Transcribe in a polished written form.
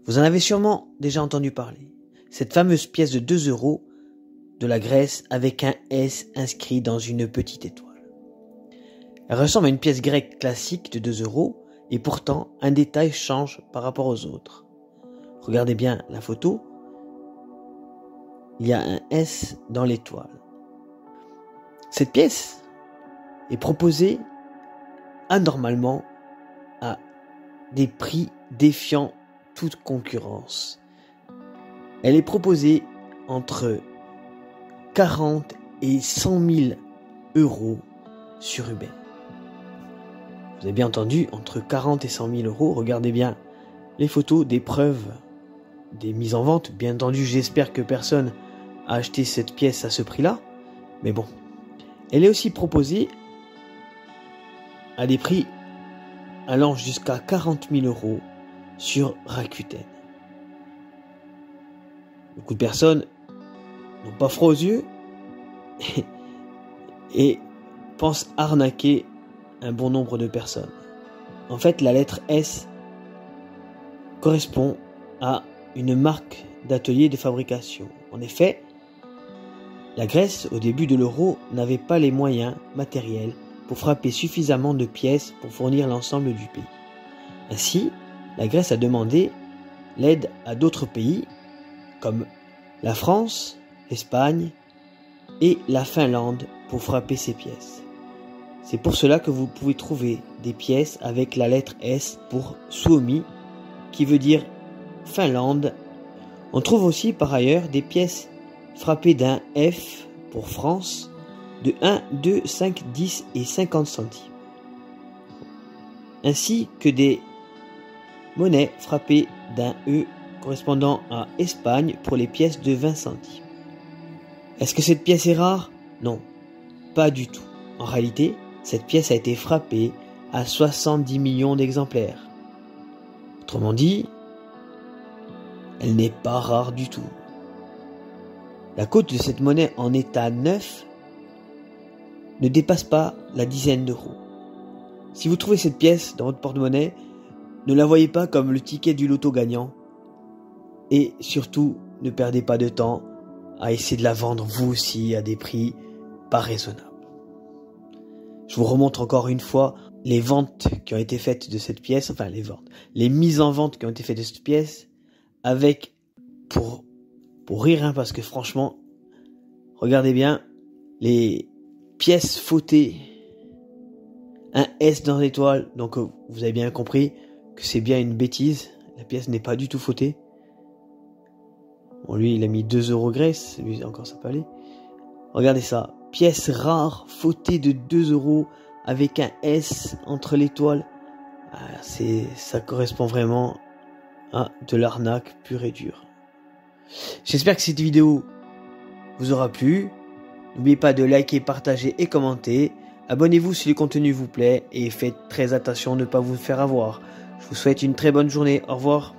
Vous en avez sûrement déjà entendu parler. Cette fameuse pièce de 2 € de la Grèce avec un S inscrit dans une petite étoile. Elle ressemble à une pièce grecque classique de 2 € et pourtant un détail change par rapport aux autres. Regardez bien la photo. Il y a un S dans l'étoile. Cette pièce est proposée anormalement à des prix défiant toute concurrence. Elle est proposée entre 40 et 100 000 € sur eBay. Vous avez bien entendu, entre 40 et 100 000 €. Regardez bien les photos des preuves des mises en vente. Bien entendu, j'espère que personne a acheté cette pièce à ce prix-là. Mais bon, elle est aussi proposée à des prix allant jusqu'à 40 000 € sur Rakuten. Beaucoup de personnes n'ont pas froid aux yeux et pensent arnaquer un bon nombre de personnes. En fait, la lettre S correspond à une marque d'atelier de fabrication. En effet, la Grèce, au début de l'euro, n'avait pas les moyens matériels pour frapper suffisamment de pièces pour fournir l'ensemble du pays. Ainsi, la Grèce a demandé l'aide à d'autres pays comme la France, l'Espagne et la Finlande pour frapper ces pièces. C'est pour cela que vous pouvez trouver des pièces avec la lettre S pour Suomi, qui veut dire Finlande. On trouve aussi par ailleurs des pièces frappées d'un F pour France de 1, 2, 5, 10 et 50 centimes. Ainsi que des monnaies frappées d'un E correspondant à Espagne pour les pièces de 20 centimes. Est-ce que cette pièce est rare? Non, pas du tout. En réalité, cette pièce a été frappée à 70 millions d'exemplaires. Autrement dit, elle n'est pas rare du tout. La cote de cette monnaie en état neuf ne dépasse pas la dizaine d'euros. Si vous trouvez cette pièce dans votre porte-monnaie, ne la voyez pas comme le ticket du loto gagnant. Et surtout, ne perdez pas de temps à essayer de la vendre vous aussi à des prix pas raisonnables. Je vous remontre encore une fois les ventes qui ont été faites de cette pièce, enfin les mises en vente qui ont été faites de cette pièce, avec, pour rire, parce que franchement, regardez bien, les pièces fautées, un S dans l'étoile, donc vous avez bien compris que c'est bien une bêtise, la pièce n'est pas du tout fautée. Bon, lui, il a mis 2 € Grèce, lui encore ça peut aller. Regardez ça, pièce rare, fautée de 2 € avec un S entre l'étoile. Ça correspond vraiment à de l'arnaque pure et dure. J'espère que cette vidéo vous aura plu. N'oubliez pas de liker, partager et commenter. Abonnez-vous si le contenu vous plaît et faites très attention de ne pas vous faire avoir. Je vous souhaite une très bonne journée. Au revoir.